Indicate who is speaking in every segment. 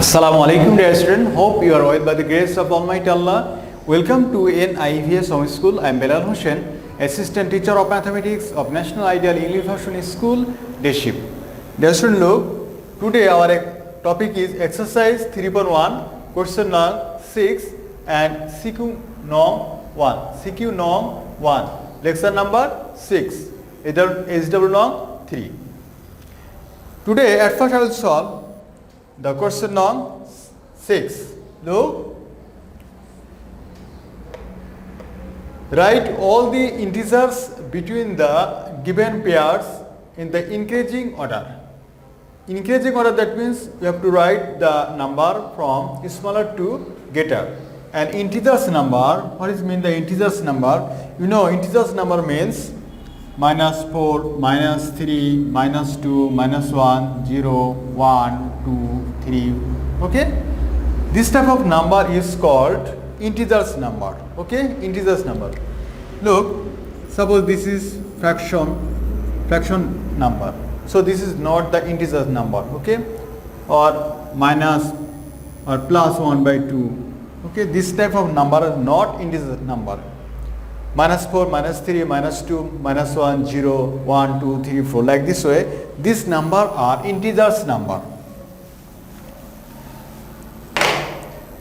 Speaker 1: Assalamu alaikum dear student. Hope you are well by the grace of Almighty Allah. Welcome to NIVS Home School. I am Belal Hussain, Assistant Teacher of Mathematics of National Ideal English Version School, Deship. Dear student, look, today our topic is exercise 3.1, question number 6 and CQ norm 1. CQ norm 1, lecture number 6, SW norm 3. Today at first I will solve the question on 6. Look, write all the integers between the given pairs in the increasing order. Increasing order, that means you have to write the number from smaller to greater. And integers number, what is mean the integers number? You know integers number means -4, -3, -2, -1, 0, 1, 2, 3. Okay, this type of number is called integers number. Okay, integers number. Look, suppose this is fraction number, so this is not the integers number. Okay, or minus or plus 1 by 2. Okay, this type of number is not integer number. -4, -3, -2, -1, 0, 1, 2, 3, 4, like this way. This number are integers number.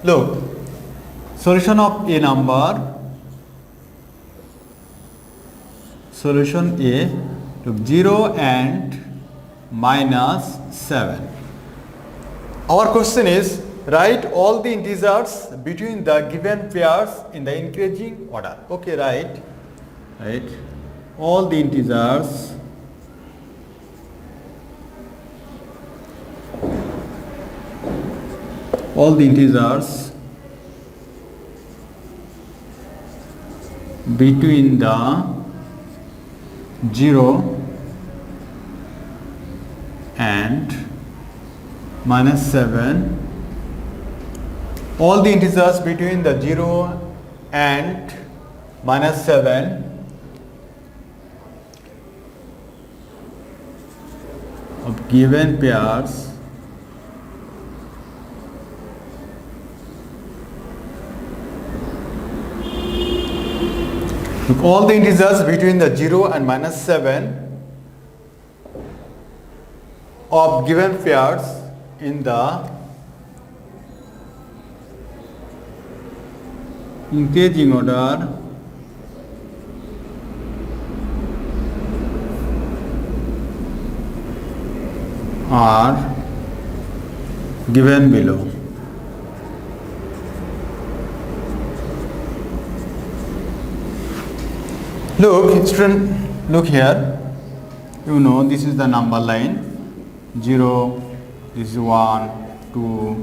Speaker 1: Look, solution of a number, solution A, look, 0 and -7. Our question is, write all the integers between the given pairs in the increasing order. Okay, write all the integers between the 0 and -7. All the integers between the 0 and -7 of given pairs look, all the integers between the 0 and -7 of given pairs in the increasing order are given below. Look, student, look here. You know this is the number line. 0, this is 1, 2,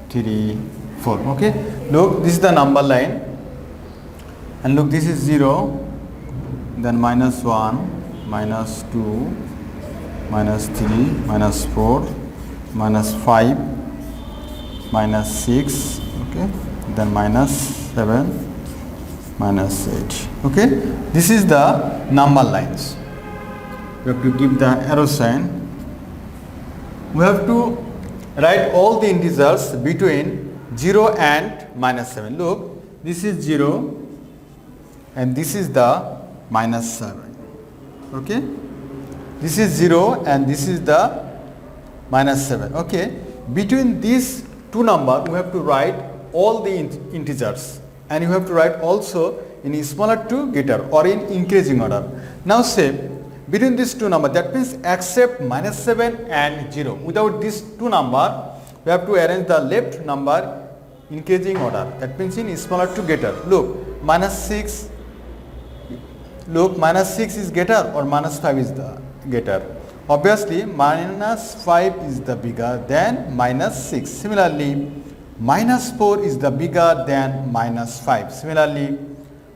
Speaker 1: 3, 4. Okay, look, this is the number line, and look, this is 0, then -1, -2, -3, -4, -5, -6. Okay, then -7, -8. Okay, this is the number lines. We have to give the arrow sign. We have to write all the integers between 0 and -7. Look, this is 0 and this is the -7. Okay, this is 0 and this is the -7. Okay, between these two numbers we have to write all the integers, and you have to write also in smaller to greater or in increasing order. Now say between these two numbers, that means except -7 and 0, without these two numbers we have to arrange the left number increasing order, that means in smaller to greater. Look, -6, look, -6 is greater or -5 is the greater. Obviously -5 is the bigger than -6. Similarly -4 is the bigger than -5. Similarly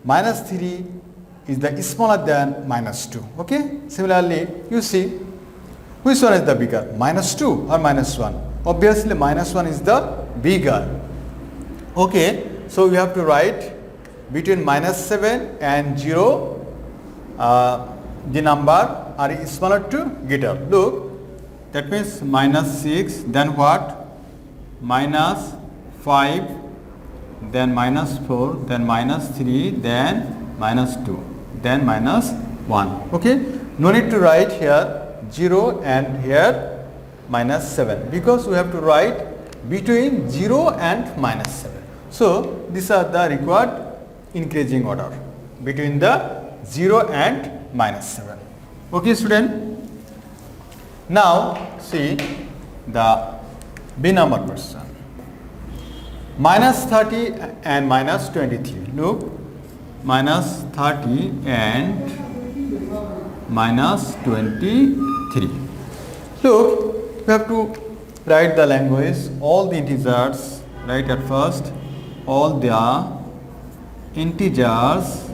Speaker 1: -3 is the smaller than -2. Okay, similarly you see which one is the bigger, -2 or -1? Obviously -1 is the bigger. Okay, so we have to write between -7 and 0 the number are smaller to greater. Look, that means -6, then what? minus 5, then minus 4, then minus 3, then minus 2, then minus 1. Okay, no need to write here 0 and here minus 7, because we have to write between 0 and minus 7. So these are the required increasing order between the 0 and minus 7. Okay, student. Now see the B number question. Minus 30 and minus 23. Look, minus 30 and minus 23. Look, we have to write the language, all the integers, right at first, all the integers,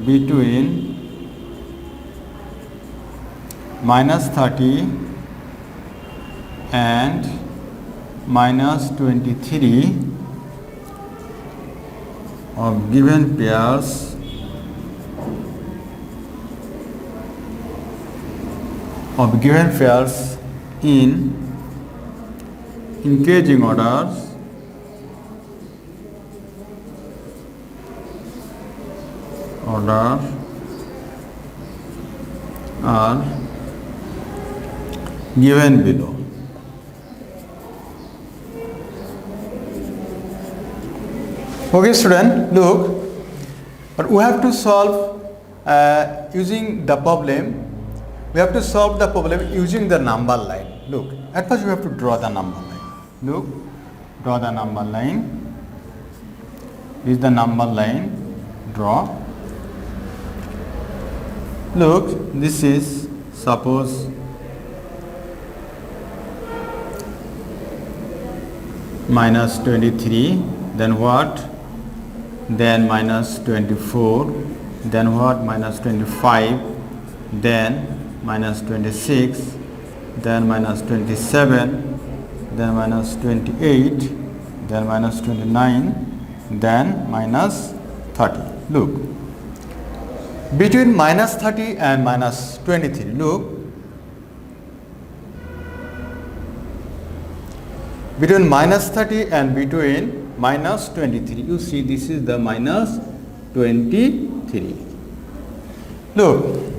Speaker 1: between minus 30 and minus 23 of given pairs in increasing orders are given below. Okay, student, look, but we have to solve using the problem. We have to solve the problem using the number line. Look, at first we have to draw the number line. Look, draw the number line. This is the number line. Draw. Look, this is suppose minus 23, then what? Then minus 24, then what? Minus 25, then minus 26, then minus 27, then minus 28, then minus 29, then minus 30. Look, between minus 30 and minus 23, look, between minus 30 and between minus 23, you see this is the minus 23. Look,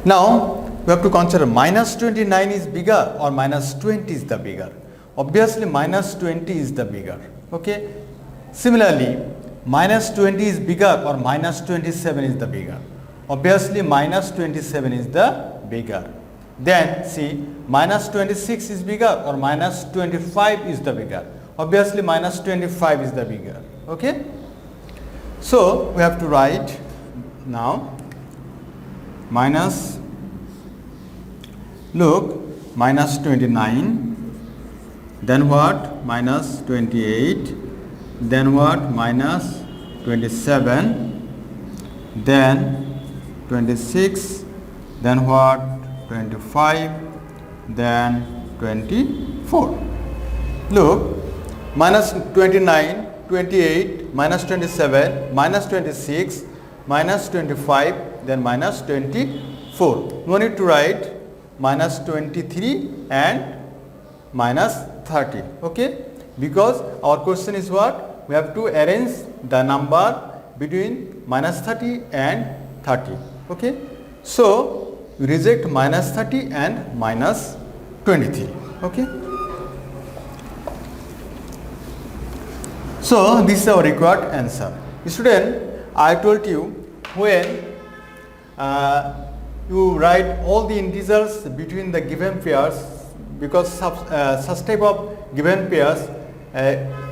Speaker 1: now we have to consider minus 29 is bigger or minus 20 is the bigger. Obviously minus 20 is the bigger. Okay, similarly minus 20 is bigger or minus 27 is the bigger. Obviously minus 27 is the bigger. Then see, minus 26 is bigger or minus 25 is the bigger. Obviously minus 25 is the bigger. Okay, so we have to write now minus, look, minus 29, then what? Minus 28, then what? Minus 27, then 26, then what? 25, then 24. Look, minus 29, 28, minus 27, minus 26, minus 25, then minus 24. No need to write minus 23 and minus 30. Okay, because our question is what? We have to arrange the number between minus 30 and 30. Okay, so we reject minus 30 and minus 23. Okay, so this is our required answer. Student, I told you when you write all the integers between the given pairs, because such type of given pairs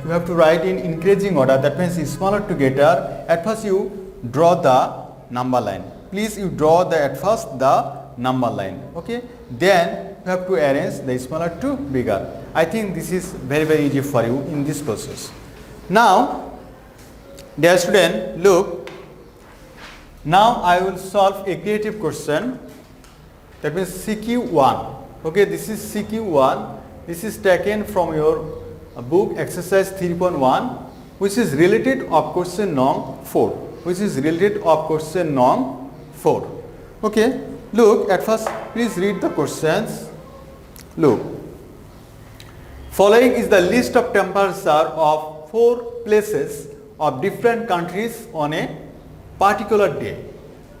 Speaker 1: you have to write in increasing order, that means smaller together. At first you draw the number line. Please you draw at first the number line. Okay, then you have to arrange the smaller to bigger. I think this is very easy for you in this process. Now dear student, look, now I will solve a creative question, that means CQ1. Okay, this is CQ1. This is taken from your book exercise 3.1, which is related of question norm 4. Okay, Look, at first, please read the questions. Look, following is the list of temperature of 4 places of different countries on a particular day.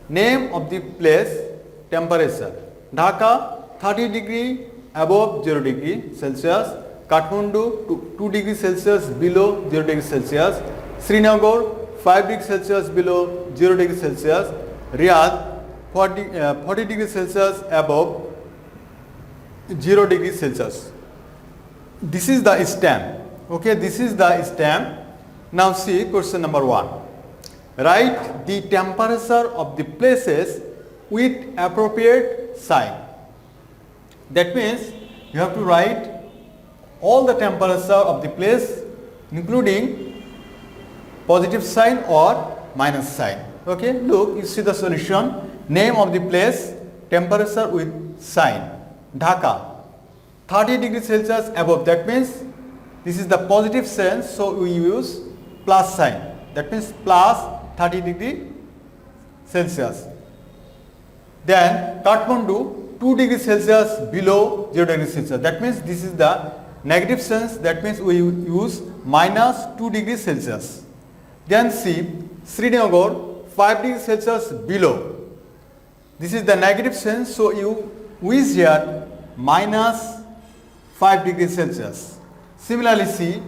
Speaker 1: Name of the place temperature. Dhaka 30 degree above 0 degree Celsius. Kathmandu 2 degree Celsius below 0 degree Celsius. Srinagar 5 degree Celsius below 0 degree Celsius. Riyadh 40 degree Celsius above 0 degree Celsius. This is the stamp. Okay, this is the stamp. Now see question number 1. Write the temperature of the places with appropriate sign. That means you have to write all the temperature of the place including positive sign or minus sign. Okay, look, you see the solution. Name of the place, temperature with sign. Dhaka 30 degrees Celsius above, that means this is the positive sign, so we use plus sign, that means plus 30 degree Celsius. Then Kathmandu 2 degrees Celsius below 0 degrees Celsius, that means this is the negative sense, that means we use minus 2 degrees Celsius. Then see Srinagar 5 degrees Celsius below, this is the negative sense, so you use here minus 5 degrees Celsius. Similarly see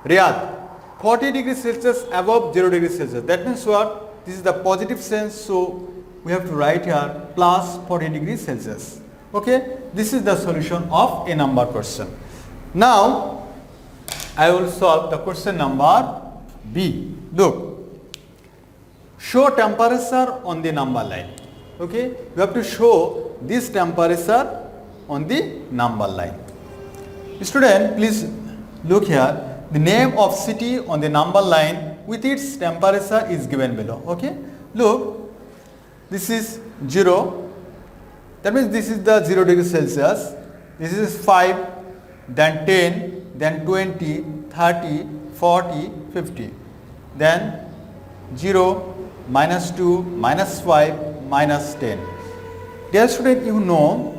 Speaker 1: Riyadh 40 degrees Celsius above 0 degrees Celsius, that means what? This is the positive sense, so we have to write here plus 40 degrees Celsius. Okay, this is the solution of a number question. Now I will solve the question number B. Look, show temperature on the number line. Okay, you have to show this temperature on the number line. Student, please look here. The name of city on the number line with its temperature is given below. Okay, look, this is 0, that means this is the 0 degrees Celsius, this is 5, then 10, then 20, 30, 40, 50, then 0, minus 2, minus 5, minus 10. Dear student, you know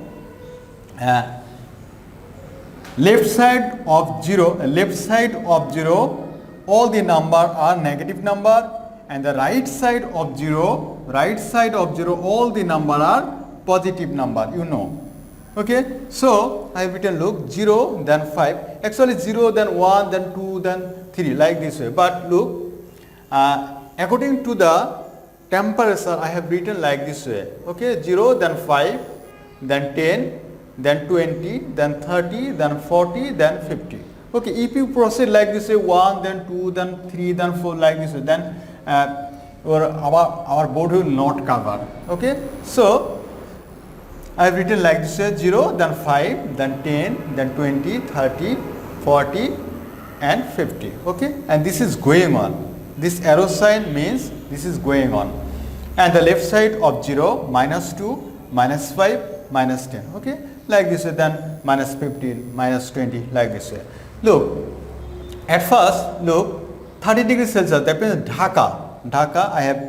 Speaker 1: left side of 0, all the number are negative number, and the right side of 0, all the number are positive number, you know. Okay, so I have written, look, 0 then 5, actually 0 then 1 then 2 then 3, like this way, but look, according to the temperature I have written like this way. Okay, 0 then 5, then 10, then 20, then 30, then 40, then 50. Okay, if you proceed like this way, 1, then 2, then 3, then 4, like this way, then our board will not cover. Okay, so I have written like this way, 0, then 5, then 10, then 20, 30, 40 and 50. Okay, and this is going on. This arrow sign means this is going on. And the left side of 0, minus 2, minus 5, minus 10. Okay, like this way, then minus 15, minus 20, like this way. Look, at first, look, 30 degrees Celsius, that means Dhaka, I have,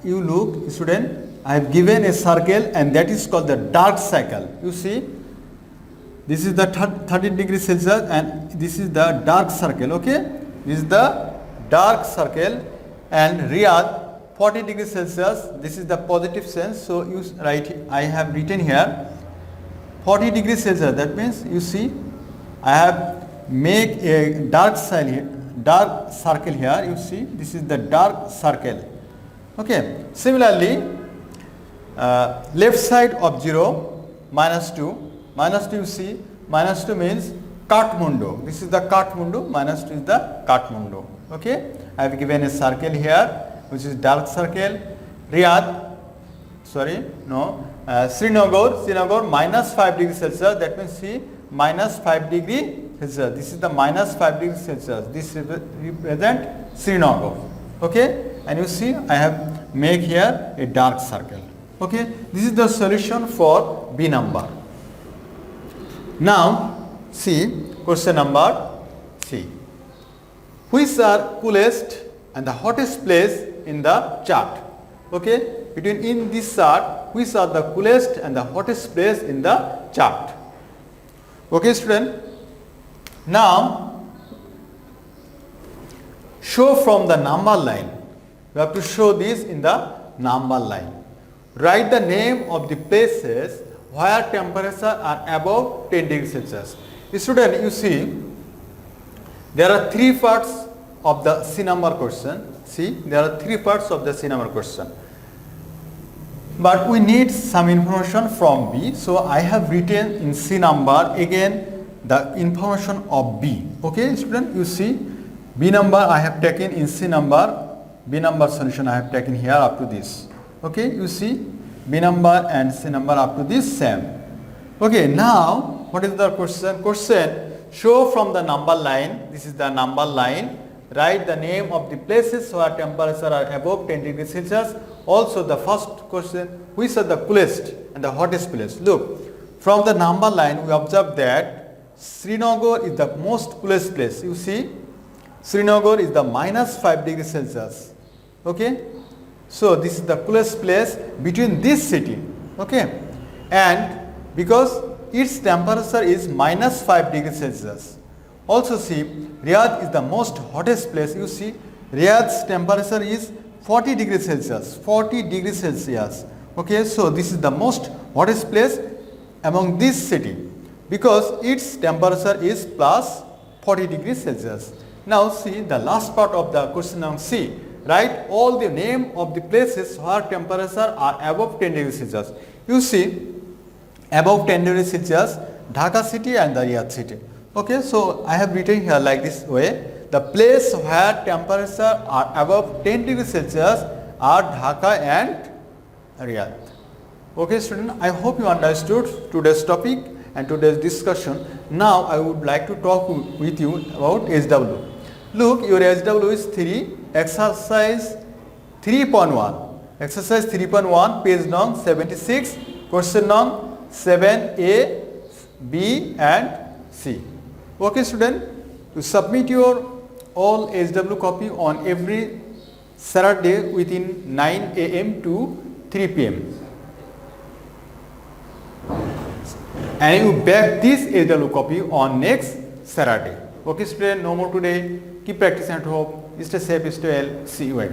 Speaker 1: you look, student, I have given a circle and that is called the dark circle. You see, this is the 30 degrees Celsius and this is the dark circle. Okay, this is the dark circle, and Riyadh 40 degrees Celsius, this is the positive sense, so you write, I have written here 40 degrees Celsius, that means you see I have make a dark circle here, you see this is the dark circle. Okay, similarly left side of 0, minus 2, you see, minus 2 means Kathmandu, this is the Kathmandu, minus 2 is the Kathmandu. Okay, I have given a circle here which is dark circle. Riyadh, Srinagar minus 5 degrees Celsius, that means see minus 5 degree Celsius, this is the minus 5 degrees Celsius, this represent Srinagar. Okay, and you see I have make here a dark circle. Okay, this is the solution for B number. Now see question number C. Which are coolest and the hottest place in the chart? Okay, between in this chart which are the coolest and the hottest place in the chart. Okay student, now show from the number line. We have to show this in the number line. Write the name of the places where temperature are above 10 degrees Celsius. Student, you see there are three parts of the C number question. See, there are three parts of the C number question. But we need some information from B. So I have written in C number again the information of B. Okay student, you see B number I have taken in C number. B number solution I have taken here up to this. Okay, you see B number and C number up to this same. Okay, now what is the question? Question, show from the number line. This is the number line. Write the name of the places where temperature are above 10 degrees Celsius. Also the first question, which are the coolest and the hottest place? Look, from the number line we observe that Srinagar is the most coolest place. You see, Srinagar is the -5 degrees Celsius. Okay, so this is the coolest place between this city. Okay, and because its temperature is -5 degrees Celsius. Also see, Riyadh is the most hottest place. You see, Riyadh's temperature is 40 degrees Celsius. 40 degrees Celsius. Okay, so this is the most hottest place among this city because its temperature is plus 40 degrees Celsius. Now see the last part of the question number C. Write all the name of the places where temperature are above 10 degrees Celsius. You see, above 10 degrees Celsius, Dhaka city and the Riyadh city. Okay, so I have written here like this way. The place where temperature are above 10 degrees Celsius are Dhaka and Riyadh. Okay student, I hope you understood today's topic and today's discussion. Now I would like to talk with you about SW. Look, your SW is 3, exercise 3.1. Exercise 3.1, page number 76, question number 7A, B and C. Okay student, you submit your all SW copy on every Saturday within 9 AM to 3 PM. And you back this SW copy on next Saturday. Okay student, no more today. Keep practicing at home. Stay safe, stay well. See you again.